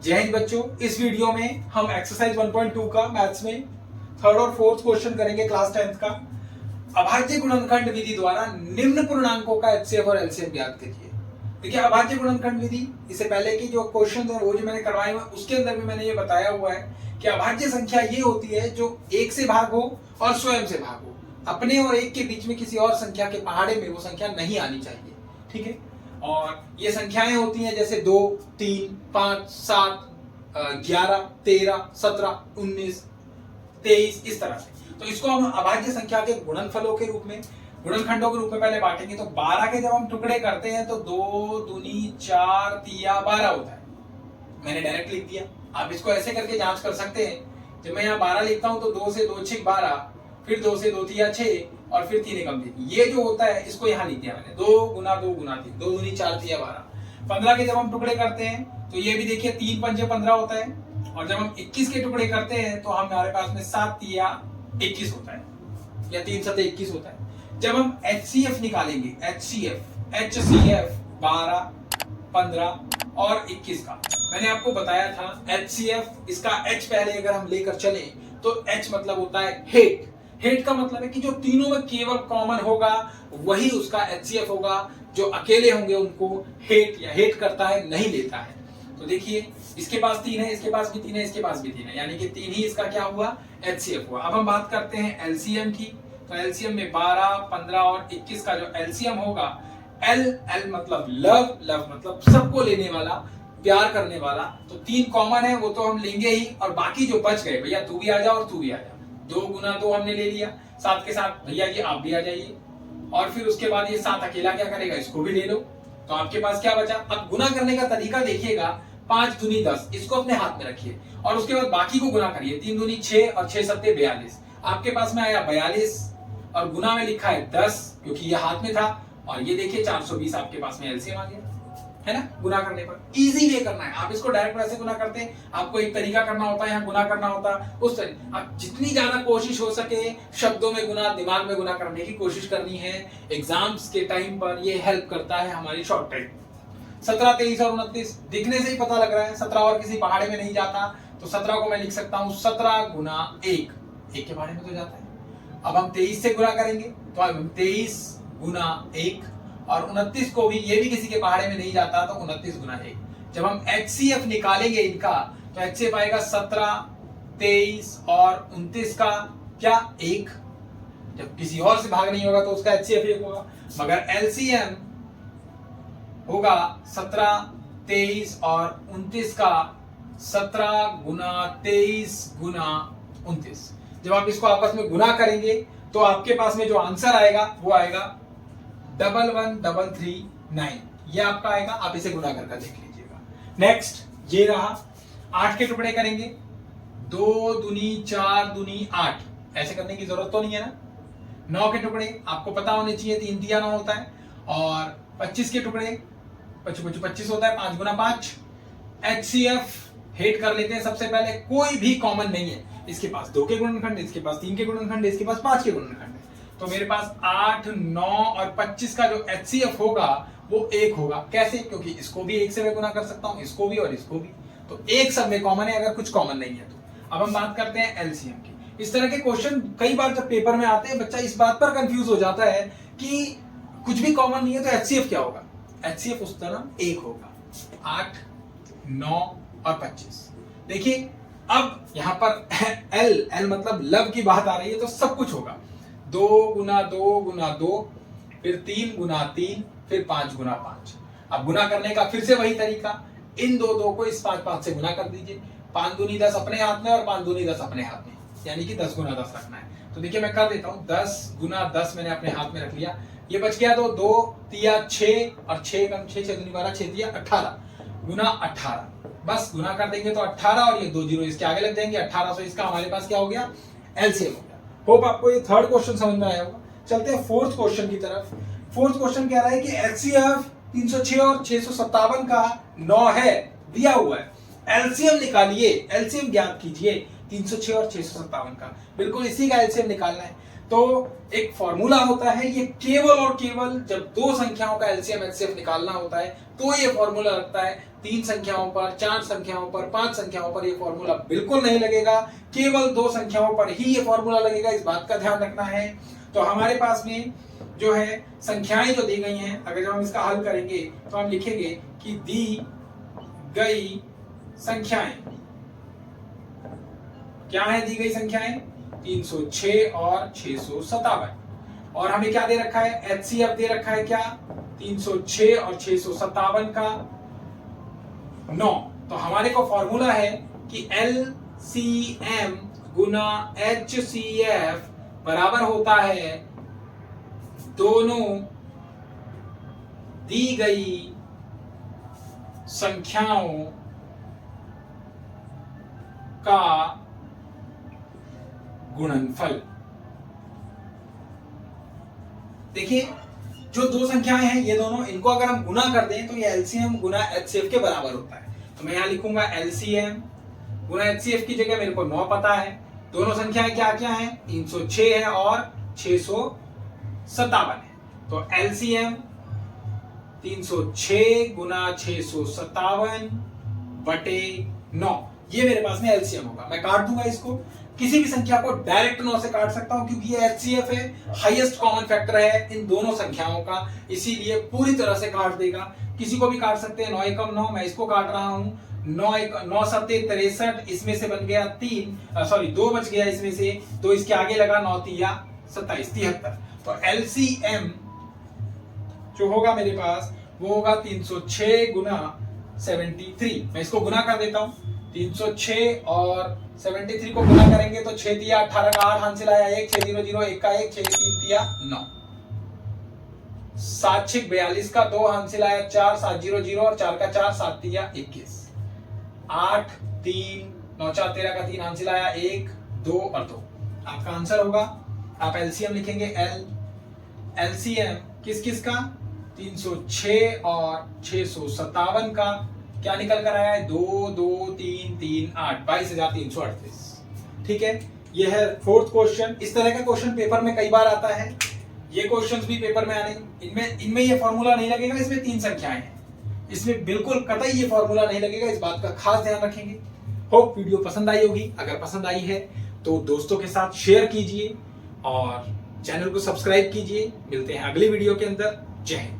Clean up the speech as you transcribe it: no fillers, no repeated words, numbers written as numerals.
जय हिंद बच्चों, इस वीडियो में हम एक्सरसाइज 1.2 का मैथ्स में थर्ड और फोर्थ क्वेश्चन करेंगे क्लास 10th का। अभाज्य गुणनखंड विधि द्वारा निम्न पूर्णांकों का एचसीएफ और एलसीएम ज्ञात कीजिए। देखिए, अभाज्य गुणनखंड विधि, इससे पहले की जो क्वेश्चन है वो जो मैंने करवाए हुए उसके अंदर भी मैंने ये बताया हुआ है कि अभाज्य संख्या ये होती है जो एक से भाग हो और स्वयं से भाग हो। अपने और एक के बीच में किसी और संख्या के पहाड़े में वो संख्या नहीं आनी चाहिए। ठीक है, और ये संख्याएं होती हैं जैसे 2, 3, 5, 7, 11, 13, 17, 19, 23, इस तरह से। तो इसको हम अभाज्य संख्या के गुणनफलों के रूप में, गुणनखंडों के रूप में पहले बांटेंगे। तो 12 के जब हम टुकड़े करते हैं तो 2 दूनी 4 तिया 12 होता है। मैंने डायरेक्ट लिख दिया। आप इसको ऐसे करके जांच कर सकते हैं। जब मैं यहाँ 12 लिखता हूं तो 2 से 2 6 12, फिर 2 से 2 तिया 6 और फिर 3 एकम 3। ये जो होता है इसको यहाँ लिख दिया मैंने, 2 गुना 2 गुना 3, 2 दूनी 4 तिया 12। 15 के जब हम टुकड़े करते हैं तो ये भी देखिए 3 पंजे 15 होता है। और जब हम 21 के टुकड़े करते हैं तो हमारे पास में 7 तिया 21 होता है, या 3 सते 21 होता है। जब हम एचसीएफ निकालेंगे, एचसीएफ 12, 15 और 21 का मैंने आपको बताया था। एचसीएफ, इसका एच पहले अगर हम लेकर चले तो एच मतलब होता है हेट। हेट का मतलब है कि जो तीनों में केवल कॉमन होगा वही उसका एचसीएफ होगा। जो अकेले होंगे उनको हेट या हेट करता है नहीं लेता है। तो देखिए, इसके पास 3 है, इसके पास भी 3 है, इसके पास भी 3 है, यानी कि 3 ही इसका क्या हुआ, एचसीएफ हुआ। अब हम बात करते हैं एलसीएम की। तो एलसीएम में 12, 15 और 21 का जो एलसीएम होगा, एल मतलब लव, लव मतलब सबको लेने वाला, प्यार करने वाला। तो 3 कॉमन है, वो तो हम लेंगे ही, और बाकी जो बच गए, भैया तू भी आ जा और तू भी आ जा, 2 गुना 2 हमने ले लिया, साथ के साथ भैया जी आप भी आ जाइए। और फिर उसके बाद ये 7 अकेला क्या करेगा, इसको भी ले लो। तो आपके पास क्या बचा। अब गुना करने का तरीका देखिएगा, 5 दूनी 10, इसको अपने हाथ में रखिए और उसके बाद बाकी को गुना करिए। 3 दूनी 6 और 6 सत्ते 42। आपके पास में आया 42 और गुना में लिखा है 10, क्योंकि ये हाथ में था। और ये देखिए 420 आपके पास में एलसीएम आ गया, है ना। गुना करने पर इजी वे करना है। आप इसको डायरेक्ट वैसे गुना करते हैं, आपको एक तरीका करना होता है, यहाँ गुना करना होता है उस तरीके। आप जितनी ज्यादा कोशिश हो सके शब्दों में गुना, दिमाग में गुना करने की कोशिश करनी है। एग्जाम्स के टाइम पर ये हेल्प करता है हमारी शॉर्टकट। 17, 23 और 29 दिखने से ही पता लग रहा है 17 और किसी पहाड़े में नहीं जाता। तो 17 को मैं लिख सकता हूं 17 गुना 1, 1 के पहाड़े में तो जाता है। अब हम 23 से गुना करेंगे तो अब 23 गुना 1, और 29 को भी, ये भी किसी के पहाड़े में नहीं जाता, तो 29 गुना 1। जब हम एचसीएफ निकालेंगे इनका तो एचसीएफ आएगा 17, 23 और 29 का क्या 1। जब किसी और से भाग नहीं होगा तो उसका एचसीएफ 1 होगा, मगर एलसीएम होगा 17, 23 और 29 का 17 गुना 23 गुना 29। जब आप इसको आपस में गुना करेंगे तो आपके पास में जो आंसर आएगा वो आएगा 11339। ये आपका आएगा। आप इसे गुना करके देख लीजिएगा। नेक्स्ट ये रहा, 8 के टुकड़े करेंगे, 2 दूनी 4 दूनी 8, ऐसे करने की जरूरत तो नहीं है ना। 9 के टुकड़े आपको पता होने चाहिए, 3 तिया 9 होता है। और 25 के टुकड़े, 25 होता है, 5 गुना 5। एचसीएफ हेट कर लेते हैं सबसे पहले, कोई भी कॉमन नहीं है। इसके पास 2 के गुणनखंड, इसके पास 3 के गुणनखंड, इसके पास 5 के गुणनखंड। तो मेरे पास 8, 9 और 25 का जो एचसीएफ होगा वो 1 होगा। कैसे? क्योंकि इसको भी 1 से मैं गुना कर सकता हूं, इसको भी और इसको भी। तो 1 सब में कॉमन है, अगर कुछ कॉमन नहीं है तो। अब हम बात करते हैं एलसीएम की। इस तरह के क्वेश्चन कई बार जब पेपर में आते हैं, बच्चा इस बात पर कंफ्यूज हो जाता है कि कुछ भी कॉमन नहीं है तो एचसीएफ क्या होगा। एचसीएफ उस तरह 1 होगा। 8, 9 और 25। देखिए, अब यहां पर एल मतलब लव की बात आ रही है, तो सब कुछ होगा। 2 गुना 2 गुना 2, फिर 3 गुना 3, फिर 5 गुना 5। अब गुना करने का फिर से वही तरीका, इन 2 को इस 5 से गुना कर दीजिए। 5 दूनी 10 अपने हाथ में और 5 दूनी 10 अपने हाथ में, यानी कि 10 गुना 10 रखना है। तो देखिए मैं कर देता हूं, 10 गुना 10 मैंने अपने हाथ में रख लिया। ये बच गया तो 2 तिया 6 और 6 कम 6 6 दूनी 12, 6 तिया 18 गुना 18। बस गुना कर देंगे तो 18 और ये 2 जीरो इसके आगे लग जाएंगे, 1800। इसका हमारे पास क्या हो गया, एलसीएम हो गया। होप आपको ये थर्ड क्वेश्चन समझ में आया होगा। चलते हैं फोर्थ क्वेश्चन की तरफ। फोर्थ क्वेश्चन कह रहा है कि एचसीएफ 306 और 657 का 9 है, दिया हुआ है। एलसीएम निकालिए, एलसीएम ज्ञात कीजिए 306 और 657 का। बिल्कुल इसी का एलसीएम निकालना है। तो एक फॉर्मूला होता है, ये केवल और केवल जब दो संख्याओं का एलसीएम एचसीएफ निकालना होता है तो ये फॉर्मूला लगता है। 3 संख्याओं पर, 4 संख्याओं पर, 5 संख्याओं पर ये फॉर्मूला बिल्कुल नहीं लगेगा, केवल 2 संख्याओं पर ही ये फॉर्मूला लगेगा, इस बात का ध्यान रखना है। तो हमारे पास में जो है संख्याएं जो दी गई हैं, अगर जब हम इसका हल करेंगे तो हम लिखेंगे कि दी गई संख्याएं क्या है? दी गई संख्याएं 306 और 657। और हमें क्या दे रखा है? एचसीएफ दे रखा है क्या? 306 और 657 का 9। तो हमारे को फॉर्मूला है कि एलसीएम गुना एचसीएफ बराबर होता है दोनों दी गई संख्याओं का गुणनफल। देखिए, जो दो संख्याएं हैं ये दोनों, इनको अगर हम गुना कर दें तो ये एलसीएम गुना एचसीएफ के बराबर होता है। तो मैं यहां लिखूंगा एलसीएम गुना एचसीएफ की जगह मेरे को 9 पता है। दोनों संख्याएं क्या क्या हैं? 306 है और 657 है। तो एलसीएम 306 गुना 657 बटे 9, ये मेरे पास में एलसीएम होगा। मैं काट दूंगा इसको, किसी भी संख्या को डायरेक्ट 9 से काट सकता हूं क्योंकि ये एचसीएफ है, हाईएस्ट कॉमन फैक्टर है इन दोनों संख्याओं का, इसीलिए पूरी तरह से काट देगा। किसी को भी काट सकते हैं। 9 एकम 9, मैं इसको काट रहा हूं। 9 सत्ते 63, इसमें से बन गया 2 बच गया इसमें से, तो इसके आगे लगा 9 तिया 27, 73। तो एलसीएम जो होगा मेरे पास वो होगा 306 गुना 73। मैं इसको गुना कर देता हूं। 306 और 73 को गुना करेंगे तो 6 तिया 18 का 8 हाथ से लाया 1, 6 0 0 1 का 1, 6 3 तिया 9, 7 6 42 का 2 हाथ से लाया 4, 7 0 0 और 4 का 4, 7 तिया 21, 8 3 9 4 13 का 3 हाथ से लाया 1 2 और 2। आपका आंसर होगा, आप एलसीएम लिखेंगे एलसीएम किस किस का? 306 और 657 का क्या निकल कर आया है? 2 2 3 3 8, 22,338। ठीक है, ये है 4th क्वेश्चन। इस तरह का क्वेश्चन पेपर में कई बार आता है, ये क्वेश्चंस भी पेपर में आने, इनमें ये फॉर्मूला नहीं लगेगा। इसमें 3 संख्याएं हैं, इसमें बिल्कुल कतई ये फॉर्मूला नहीं लगेगा, इस बात का खास ध्यान रखेंगे। होप वीडियो पसंद आई होगी। अगर पसंद आई है तो दोस्तों के साथ शेयर कीजिए और चैनल को सब्सक्राइब कीजिए। मिलते हैं अगली वीडियो के अंदर। जय हिंद।